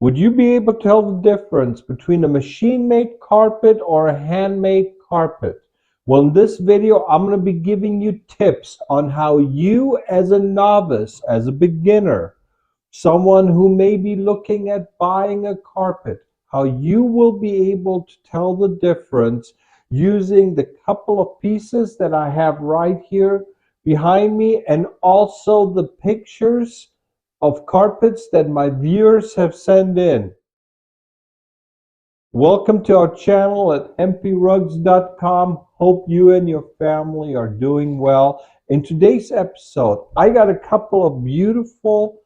Would you be able to tell the difference between a machine-made carpet or a handmade carpet? Well, in this video, I'm going to be giving you tips on how you, as a novice, as a beginner, someone who may be looking at buying a carpet, how you will be able to tell the difference using the couple of pieces that I have right here behind me, and also the pictures of carpets that my viewers have sent in. Welcome to our channel at mprugs.com. Hope you and your family are doing well. In today's episode, I got a couple of beautiful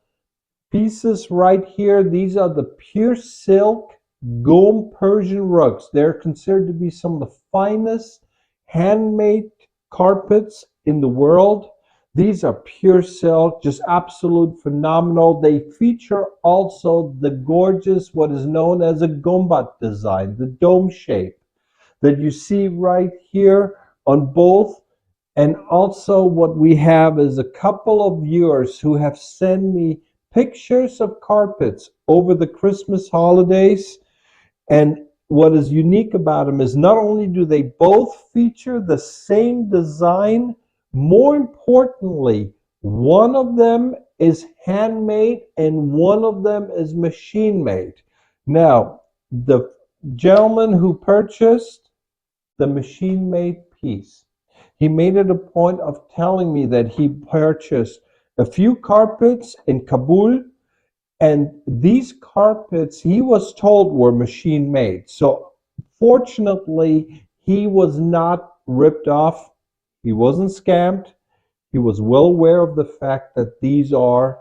pieces right here. These are the pure silk Gom Persian rugs. They're considered to be some of the finest handmade carpets in the world. These are pure silk, just absolute phenomenal. They feature also the gorgeous, what is known as a Gonbad design, the dome shape that you see right here on both. And also what we have is a couple of viewers who have sent me pictures of carpets over the Christmas holidays. And what is unique about them is not only do they both feature the same design, more importantly, one of them is handmade and one of them is machine made. Now, the gentleman who purchased the machine made piece, he made it a point of telling me that he purchased a few carpets in Kabul, and these carpets, he was told, were machine made. So fortunately, he was not ripped off. He wasn't scammed. He was well aware of the fact that these are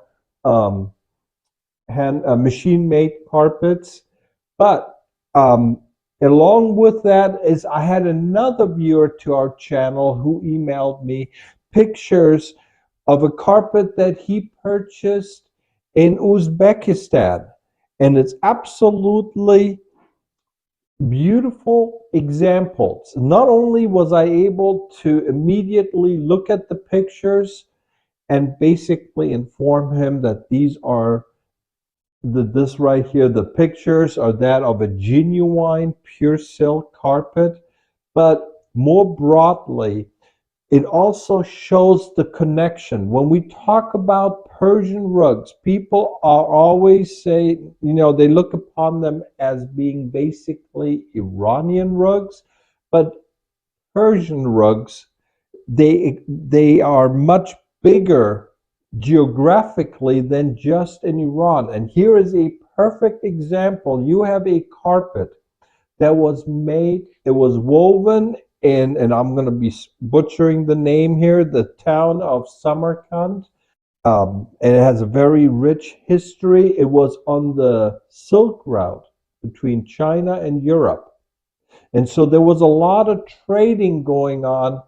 machine-made carpets. But along with that is I had another viewer to our channel who emailed me pictures of a carpet that he purchased in Uzbekistan. And it's absolutely beautiful examples. Not only was I able to immediately look at the pictures and basically inform him that these are this right here, the pictures are that of a genuine pure silk carpet, but more broadly, it also shows the connection. When we talk about Persian rugs, people are always say, they look upon them as being basically Iranian rugs, but Persian rugs, they are much bigger geographically than just in Iran. And here is a perfect example. You have a carpet that was made, it was woven in, and I'm going to be butchering the name here, the town of Samarkand. And it has a very rich history. It was on the Silk Route between China and Europe. And so there was a lot of trading going on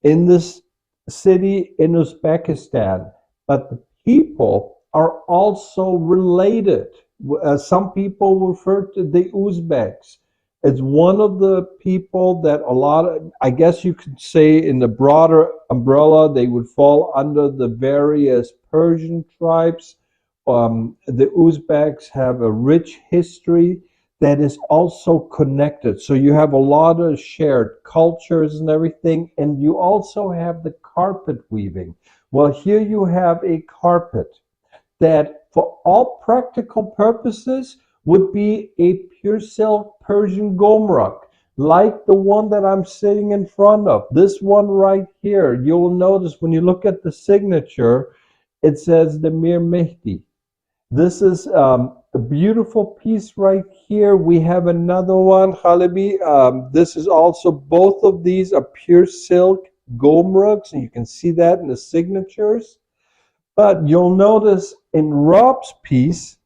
in this city in Uzbekistan. But the people are also related. Some people refer to the Uzbeks as one of the people that a lot of, I guess you could say in the broader umbrella, they would fall under the various Persian tribes. The Uzbeks have a rich history that is also connected. So you have a lot of shared cultures and everything, and you also have the carpet weaving. Well, here you have a carpet that, for all practical purposes, would be a pure silk Persian Gom rug, like the one that I'm sitting in front of. This one right here, you'll notice when you look at the signature, it says the Mir Mehdi. This is a beautiful piece right here. We have another one, Halabi. This is also, both of these are pure silk Gom rugs, and you can see that in the signatures. But you'll notice in Rob's piece,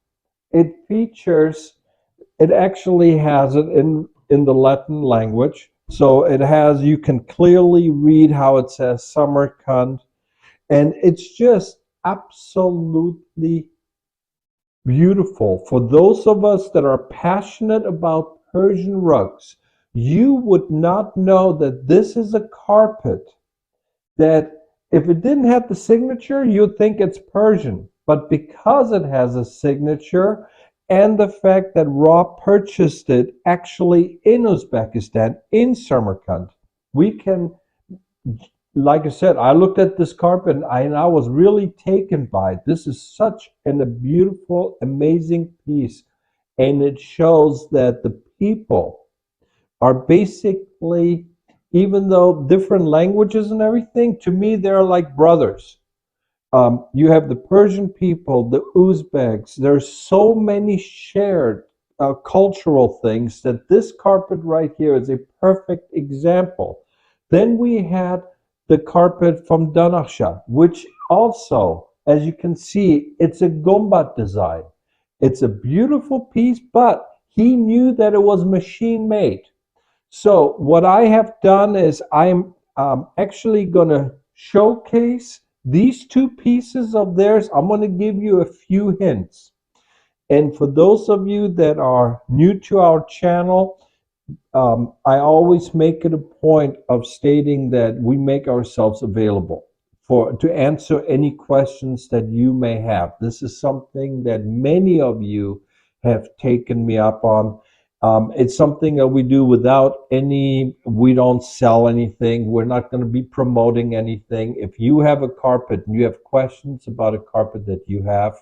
it actually has it in the Latin language. So it has, you can clearly read how it says Samarkand. And it's just absolutely beautiful. For those of us that are passionate about Persian rugs, you would not know that this is a carpet that, if it didn't have the signature, you'd think it's Persian. But because it has a signature, and the fact that Rob purchased it actually in Uzbekistan, in Samarkand. We can, like I said, I looked at this carpet and I was really taken by it. This is such a beautiful, amazing piece. And it shows that the people are basically, even though different languages and everything, to me, they're like brothers. You have the Persian people, the Uzbeks. There's so many shared cultural things that this carpet right here is a perfect example. Then we had the carpet from Danaksha, which also, as you can see, it's a Gonbad design. It's a beautiful piece, but he knew that it was machine made. So what I have done is I'm actually going to showcase these two pieces of theirs. I'm going to give you a few hints. And for those of you that are new to our channel, I always make it a point of stating that we make ourselves available to answer any questions that you may have. This is something that many of you have taken me up on. It's something that we do without we don't sell anything. We're not going to be promoting anything. If you have a carpet and you have questions about a carpet that you have,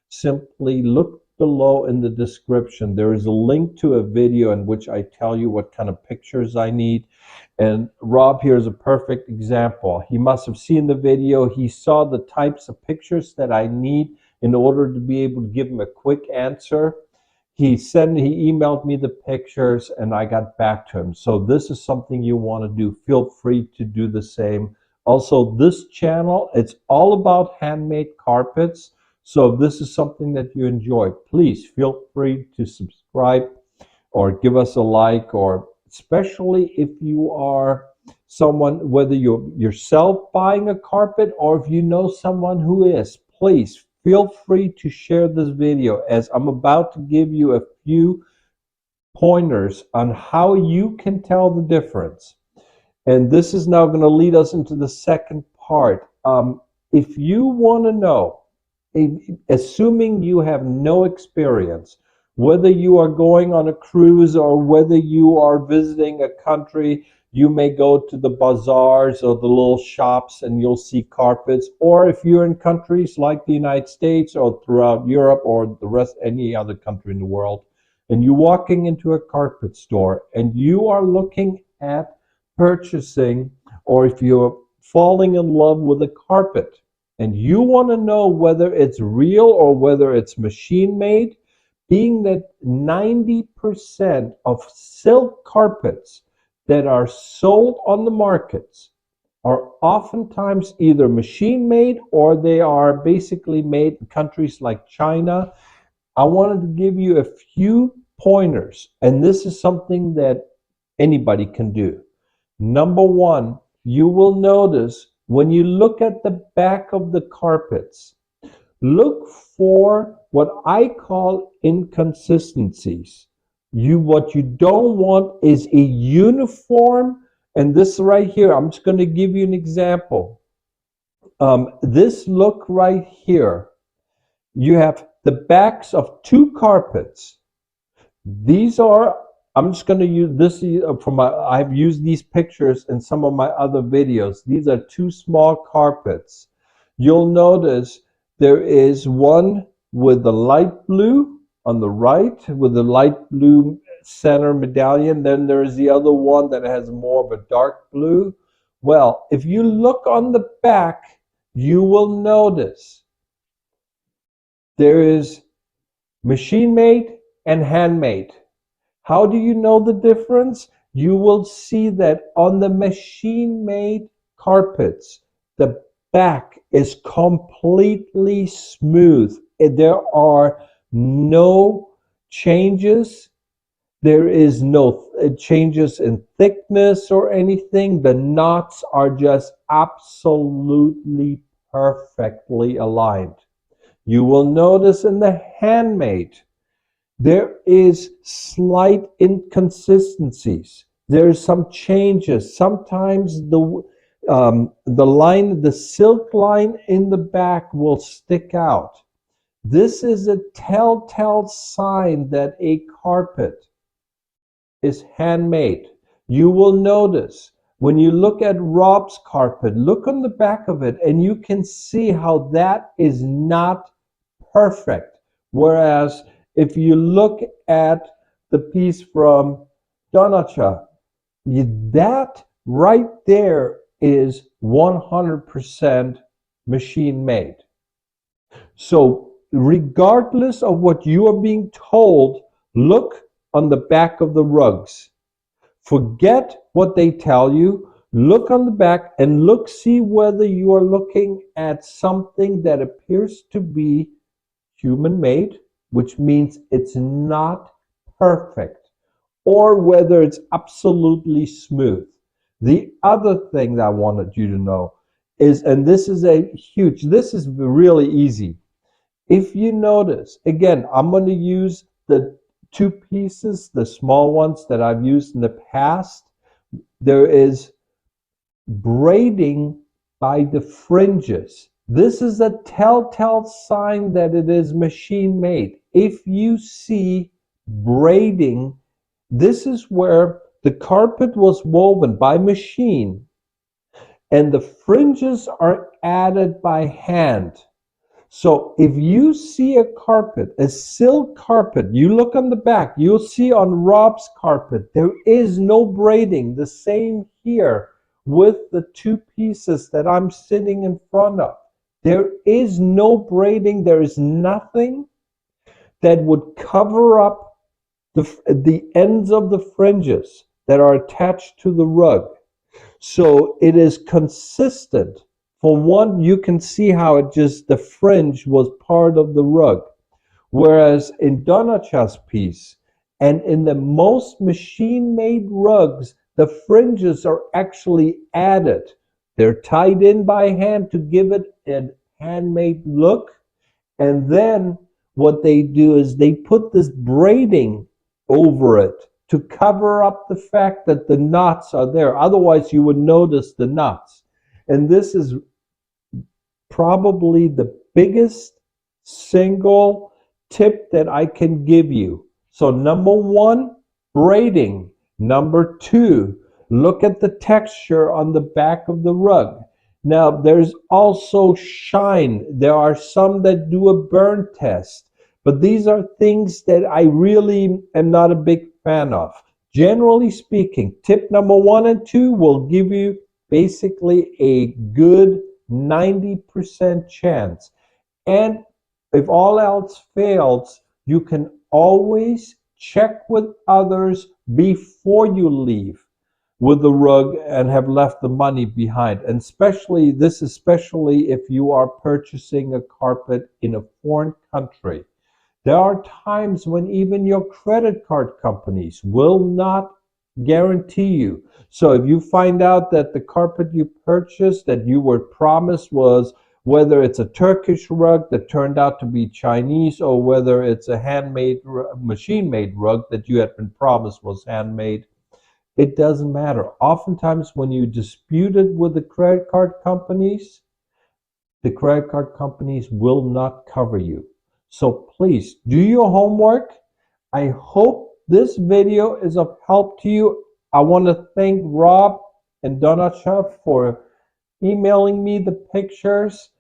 simply look below in the description. There is a link to a video in which I tell you what kind of pictures I need. And Rob here is a perfect example. He must have seen the video. He saw the types of pictures that I need in order to be able to give him a quick answer. He emailed me the pictures and I got back to him. So this is something you want to do. Feel free to do the same. Also, this channel, it's all about handmade carpets. So if this is something that you enjoy, please feel free to subscribe or give us a like, or especially if you are someone, whether you're yourself buying a carpet or if you know someone who is, please feel free to share this video, as I'm about to give you a few pointers on how you can tell the difference. And this is now going to lead us into the second part. If you want to know, assuming you have no experience, whether you are going on a cruise or whether you are visiting a country, you may go to the bazaars or the little shops and you'll see carpets. Or if you're in countries like the United States or throughout Europe or the rest, any other country in the world, and you're walking into a carpet store and you are looking at purchasing, or if you're falling in love with a carpet, and you want to know whether it's real or whether it's machine made, being that 90% of silk carpets that are sold on the markets are oftentimes either machine made or they are basically made in countries like China. I wanted to give you a few pointers, and this is something that anybody can do. Number one, you will notice when you look at the back of the carpets, look for what I call inconsistencies. What you don't want is a uniform, and this right here, I'm just going to give you an example. This look right here, you have the backs of two carpets. These are, I'm just going to use this I've used these pictures in some of my other videos. These are two small carpets. You'll notice there is one with the light blue on the right with the light blue center medallion. Then there is the other one that has more of a dark blue. Well, if you look on the back, you will notice there is machine made and handmade. How do you know the difference? You will see that on the machine-made carpets, the back is completely smooth. There are no changes. There is no changes in thickness or anything. The knots are just absolutely perfectly aligned. You will notice in the handmade, there is slight inconsistencies. There's some changes. Sometimes the line, the silk line in the back will stick out. This is a telltale sign that a carpet is handmade. You will notice when you look at Rob's carpet, look on the back of it, and you can see how that is not perfect. Whereas if you look at the piece from Donacha, that right there is 100% machine made. So regardless of what you are being told, look on the back of the rugs. Forget what they tell you. Look on the back and see whether you are looking at something that appears to be human made, which means it's not perfect, or whether it's absolutely smooth. The other thing that I wanted you to know is, and this is really easy. If you notice, again, I'm going to use the two pieces, the small ones that I've used in the past. There is braiding by the fringes. This is a telltale sign that it is machine made. If you see braiding, this is where the carpet was woven by machine and the fringes are added by hand. So if you see a carpet, a silk carpet, you look on the back, you'll see on Rob's carpet, there is no braiding. The same here with the two pieces that I'm sitting in front of. There is no braiding. There is nothing that would cover up the ends of the fringes that are attached to the rug. So it is consistent. For one, you can see how the fringe was part of the rug. Whereas in Donacha's piece and in the most machine-made rugs, the fringes are actually added. They're tied in by hand to give it a handmade look. And then what they do is they put this braiding over it to cover up the fact that the knots are there. Otherwise, you would notice the knots. And this is probably the biggest single tip that I can give you. So number one, braiding. Number two, look at the texture on the back of the rug. Now, there's also shine. There are some that do a burn test, but these are things that I really am not a big fan of. Generally speaking, tip number 1 and 2 will give you basically a good 90% chance. And if all else fails, you can always check with others before you leave with the rug and have left the money behind. And especially if you are purchasing a carpet in a foreign country. There are times when even your credit card companies will not guarantee you. So if you find out that the carpet you purchased that you were promised was, whether it's a Turkish rug that turned out to be Chinese, or whether it's a handmade, machine-made rug that you had been promised was handmade, it doesn't matter. Oftentimes when you dispute it with the credit card companies will not cover you. So please do your homework. I hope this video is of help to you. I want to thank Rob and Donacha for emailing me the pictures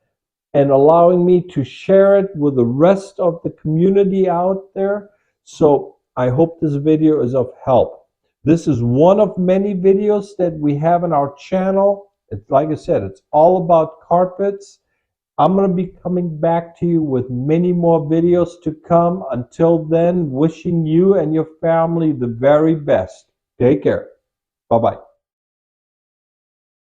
and allowing me to share it with the rest of the community out there. So I hope this video is of help. This is one of many videos that we have on our channel. It's like I said, it's all about carpets. I'm going to be coming back to you with many more videos to come. Until then, wishing you and your family the very best. Take care. Bye-bye.